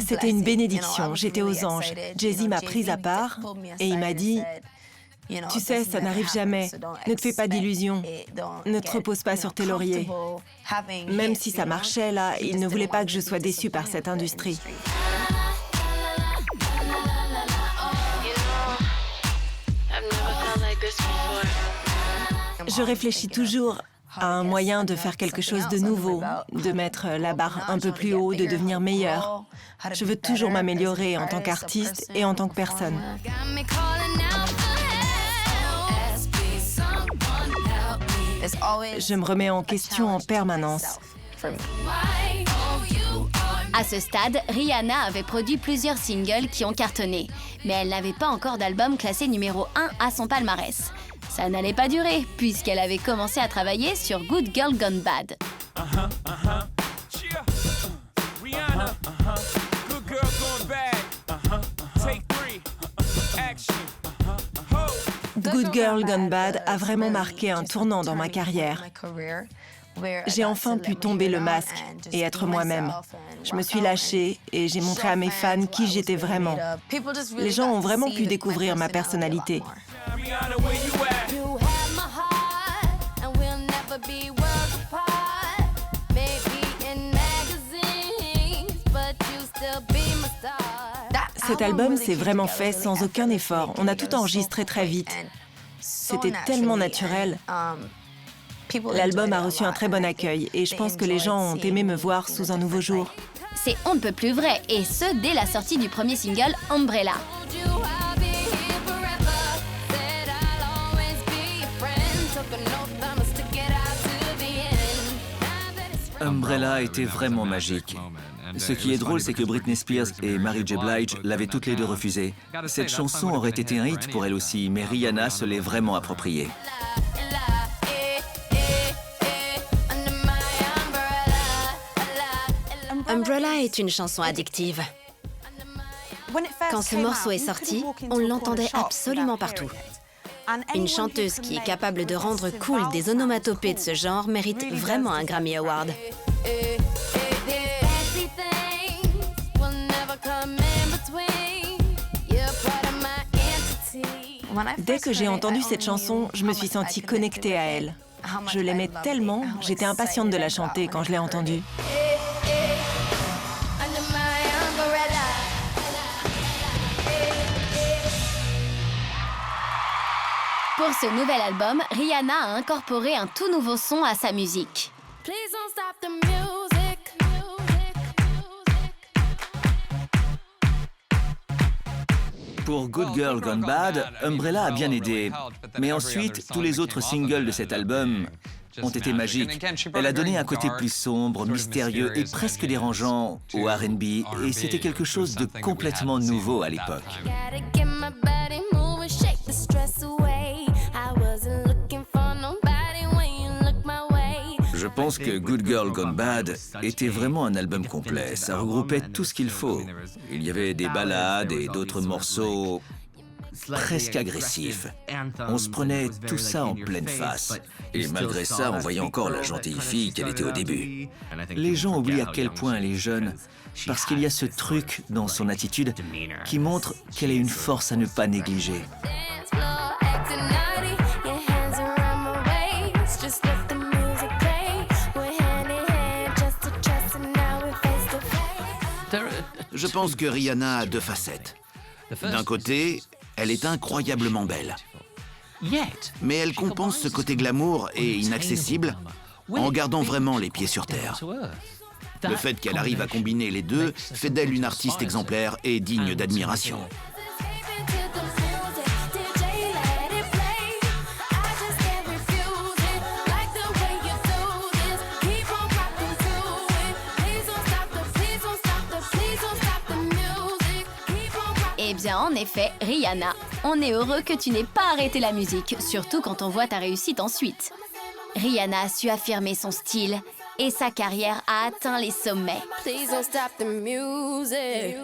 C'était une bénédiction, j'étais aux anges. Jay-Z m'a prise à part et il m'a dit « Tu sais, ça n'arrive jamais. Ne te fais pas d'illusions. Ne te repose pas sur tes lauriers. » Même si ça marchait, là, il ne voulait pas que je sois déçue par cette industrie. Je réfléchis toujours à un moyen de faire quelque chose de nouveau, de mettre la barre un peu plus haut, de devenir meilleur. Je veux toujours m'améliorer en tant qu'artiste et en tant que personne. Je me remets en question en permanence. À ce stade, Rihanna avait produit plusieurs singles qui ont cartonné, mais elle n'avait pas encore d'album classé numéro 1 à son palmarès. Ça n'allait pas durer, puisqu'elle avait commencé à travailler sur Good Girl Gone Bad. Good Girl Gone Bad a vraiment marqué un tournant dans ma carrière. J'ai enfin pu tomber le masque et être moi-même. Je me suis lâchée et j'ai montré à mes fans qui j'étais vraiment. Les gens ont vraiment pu découvrir ma personnalité. Cet album s'est vraiment fait sans aucun effort. On a tout enregistré très vite. C'était tellement naturel. L'album a reçu un très bon accueil et je pense que les gens ont aimé me voir sous un nouveau jour. C'est on ne peut plus vrai, et ce, dès la sortie du premier single, Umbrella. Umbrella était vraiment magique. Ce qui est drôle, c'est que Britney Spears et Mary J. Blige l'avaient toutes les deux refusée. Cette chanson aurait été un hit pour elle aussi, mais Rihanna se l'est vraiment appropriée. Umbrella est une chanson addictive. Quand ce morceau est sorti, on l'entendait absolument partout. Une chanteuse qui est capable de rendre cool des onomatopées de ce genre mérite vraiment un Grammy Award. Dès que j'ai entendu cette chanson, je me suis sentie connectée à elle. Je l'aimais tellement, j'étais impatiente de la chanter quand je l'ai entendue. Pour ce nouvel album, Rihanna a incorporé un tout nouveau son à sa musique. Pour Good Girl Gone Bad, Umbrella a bien aidé. Mais ensuite, tous les autres singles de cet album ont été magiques. Elle a donné un côté plus sombre, mystérieux et presque dérangeant au R&B, et c'était quelque chose de complètement nouveau à l'époque. Je pense que Good Girl Gone Bad était vraiment un album complet. Ça regroupait tout ce qu'il faut. Il y avait des ballades et d'autres morceaux presque agressifs. On se prenait tout ça en pleine face. Et malgré ça, on voyait encore la gentille fille qu'elle était au début. Les gens oublient à quel point elle est jeune, parce qu'il y a ce truc dans son attitude qui montre qu'elle a une force à ne pas négliger. Je pense que Rihanna a deux facettes. D'un côté, elle est incroyablement belle. Mais elle compense ce côté glamour et inaccessible en gardant vraiment les pieds sur terre. Le fait qu'elle arrive à combiner les deux fait d'elle une artiste exemplaire et digne d'admiration. Eh bien, en effet, Rihanna, on est heureux que tu n'aies pas arrêté la musique, surtout quand on voit ta réussite ensuite. Rihanna a su affirmer son style et sa carrière a atteint les sommets. Please don't stop the music.